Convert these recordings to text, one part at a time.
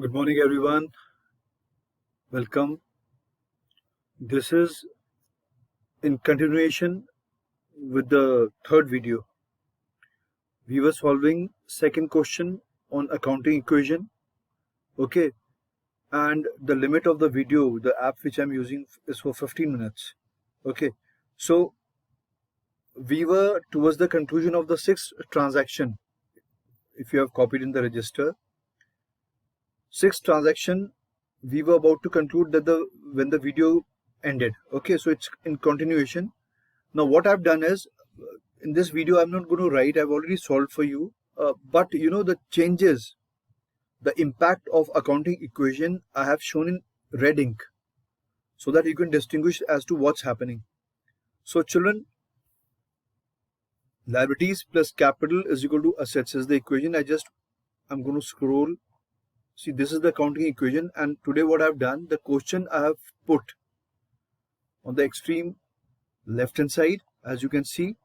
Good morning, everyone. Welcome. This is in continuation with the third video. We were solving second question on accounting equation. Okay, and the limit of the video, the app which I'm using is for 15 minutes. Okay, so we were towards the conclusion of the sixth transaction. If you have copied in the register, sixth transaction, we were about to conclude that when the video ended. Okay, so it's in continuation. Now what I've done is, in this video I'm not going to write, I've already solved for you, but the changes, the impact of accounting equation I have shown in red ink so that you can distinguish as to what's happening. So children, liabilities plus capital is equal to assets is the equation. I'm going to scroll. See, this is the accounting equation, and today what I've done, the question I have put on the extreme left hand side, as you can see,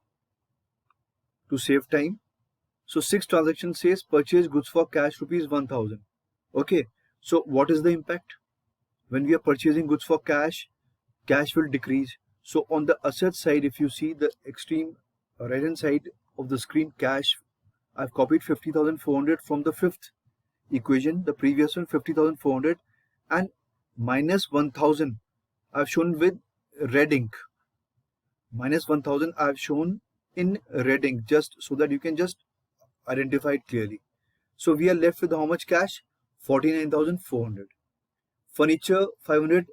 to save time. So sixth transaction says purchase goods for cash rupees 1000. Okay, so what is the impact? When we are purchasing goods for cash, cash will decrease. So on the asset side, if you see the extreme right hand side of the screen, cash, I've copied 50,400 from the fifth equation, the previous one 50,400, and minus 1000 I've shown with red ink. Minus 1000 I've shown in red ink, just so that you can just identify it clearly. So we are left with how much cash? 49,400. Furniture 500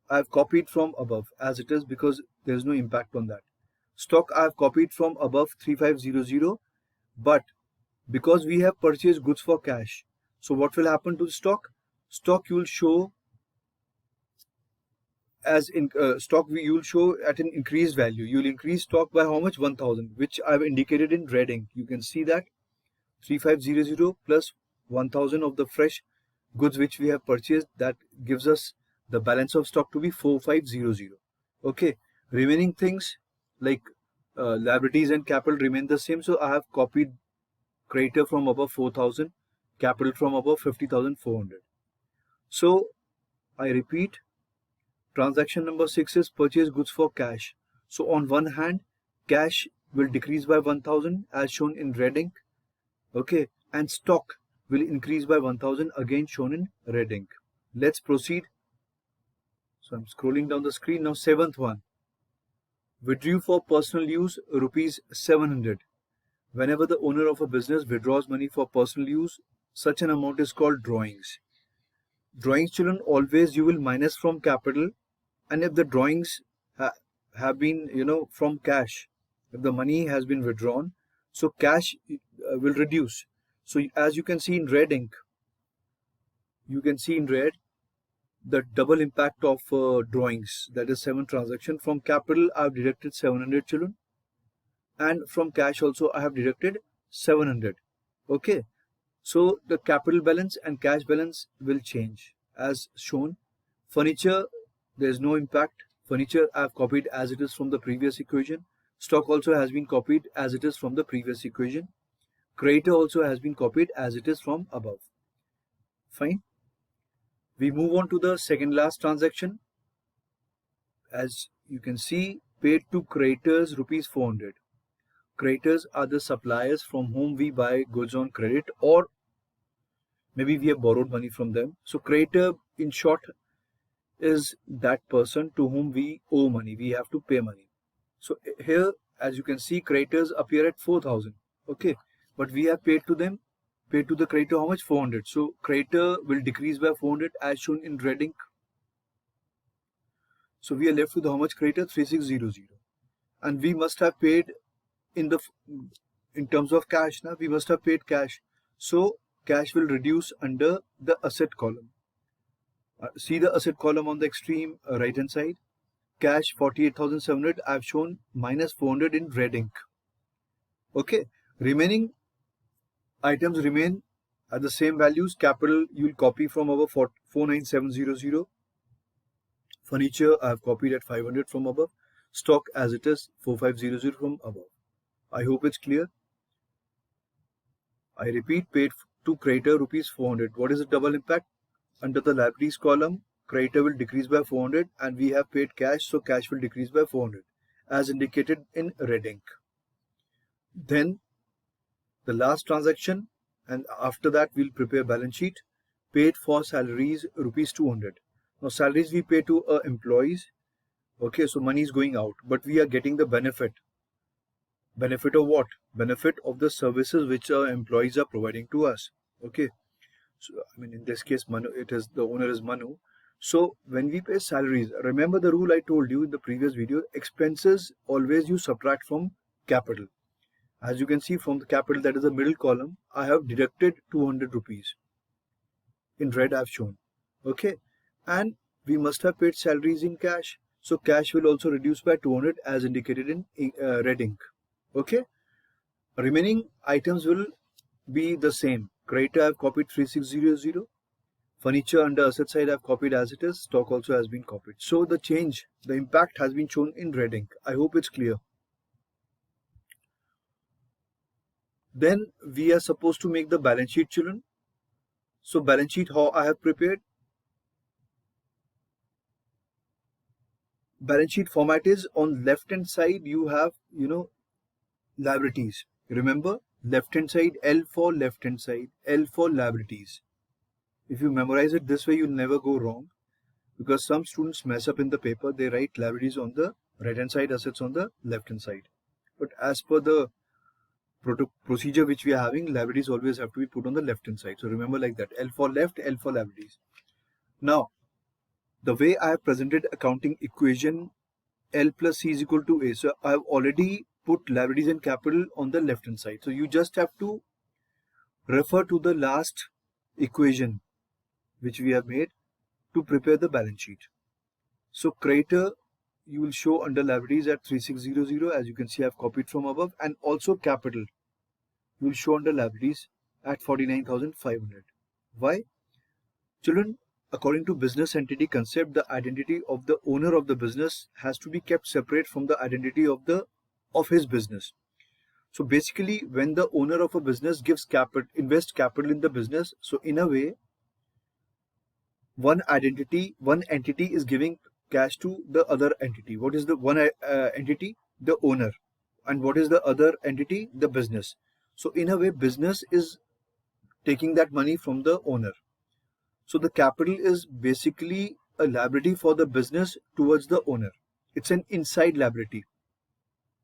I've copied from above as it is because there is no impact on that. Stock I've copied from above 3500, but because we have purchased goods for cash, so what will happen to the stock? Stock you will show as in you will show at an increased value. You will increase stock by how much? 1000, which I've indicated in red ink. You can see that 3500 plus 1000 of the fresh goods which we have purchased, that gives us the balance of stock to be 4500. Okay, remaining things like liabilities and capital remain the same. So I have copied creditor from above 4000, capital from above 50,400. So I repeat, transaction number 6 is purchase goods for cash. So on one hand, cash will decrease by 1000 as shown in red ink. Okay, and stock will increase by 1000 again shown in red ink. Let's proceed. So I'm scrolling down the screen now. Seventh one, withdrew for personal use rupees 700. Whenever the owner of a business withdraws money for personal use, such an amount is called drawings. Drawings, children, always you will minus from capital, and if the drawings have been from cash, if the money has been withdrawn, so cash will reduce. So as you can see in red ink, you can see in red the double impact of drawings, that is 7 transaction. From capital I have deducted 700, children, and from cash also I have deducted 700. Okay, so the capital balance and cash balance will change as shown. Furniture, there is no impact. Furniture I have copied as it is from the previous equation. Stock also has been copied as it is from the previous equation. Creditor also has been copied as it is from above. Fine. We move on to the second last transaction. As you can see, paid to creditors rupees 400. Creditors are the suppliers from whom we buy goods on credit, or maybe we have borrowed money from them. So creditor, in short, is that person to whom we owe money, we have to pay money. So here, as you can see, creditors appear at 4000. Okay, but we have paid to them, paid to the creditor how much? 400. So creditor will decrease by 400 as shown in red ink. So we are left with how much? Creditor 3600, and we must have paid in terms of cash. Now we must have paid cash, so cash will reduce under the asset column. See the asset column on the extreme right hand side. Cash 48,700, I've shown minus 400 in red ink. Okay, remaining items remain at the same values. Capital you will copy from above 49700. Furniture I have copied at 500 from above. Stock as it is 4500 from above. I hope it's clear. I repeat, paid to creditor rupees 400. What is the double impact? Under the liabilities column, creditor will decrease by 400 and we have paid cash, so cash will decrease by 400 as indicated in red ink. Then the last transaction, and after that we'll prepare balance sheet. Paid for salaries rupees 200. Now salaries we pay to employees. Okay, so money is going out, but we are getting the benefit. Benefit of what? Benefit of the services which our employees are providing to us. Okay, so I mean in this case Manu, it is the owner is Manu. So when we pay salaries, remember the rule I told you in the previous video, expenses always you subtract from capital. As you can see from the capital, that is the middle column, I have deducted 200 rupees. In red I have shown. Okay, and we must have paid salaries in cash. So cash will also reduce by 200 as indicated in red ink. Okay, remaining items will be the same. Creditor I have copied 3600. Furniture under asset side I have copied as it is. Stock also has been copied. So the change, the impact has been shown in red ink. I hope it's clear. Then we are supposed to make the balance sheet, children. So balance sheet, how I have prepared? Balance sheet format is on left hand side you have, liabilities. Remember, left hand side, L for left hand side, L for liabilities. If you memorize it this way, you'll never go wrong, because some students mess up in the paper. They write liabilities on the right hand side, assets on the left hand side. But as per the procedure which we are having, liabilities always have to be put on the left hand side. So remember like that, L for left, L for liabilities. Now, the way I have presented accounting equation, L plus C is equal to A. So I have already put liabilities and capital on the left hand side. So you just have to refer to the last equation which we have made to prepare the balance sheet. So creditor you will show under liabilities at 3600, as you can see I have copied from above, and also capital you will show under liabilities at 49,500. Why? Children, according to business entity concept, the identity of the owner of the business has to be kept separate from the identity of his business. So basically, when the owner of a business gives capital, invests capital in the business, so in a way, one entity is giving cash to the other entity. What is the one entity? The owner. And what is the other entity? The business. So in a way, business is taking that money from the owner. So the capital is basically a liability for the business towards the owner. It's an inside liability,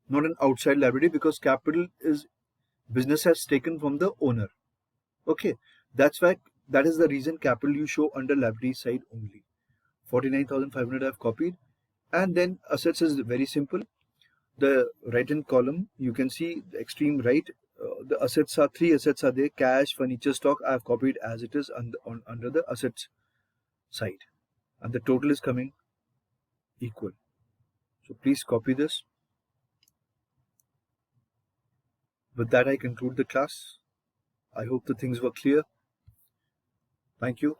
not an outside liability, because capital is business has taken from the owner. Okay, that's why, that is the reason capital you show under liability side only. 49,500 I have copied. And then assets is very simple. The right hand column, you can see the extreme right, the assets are, three assets are there: cash, furniture, stock. I have copied as it is under the assets side, and the total is coming equal. So please copy this. With that I conclude the class. I hope the things were clear. Thank you.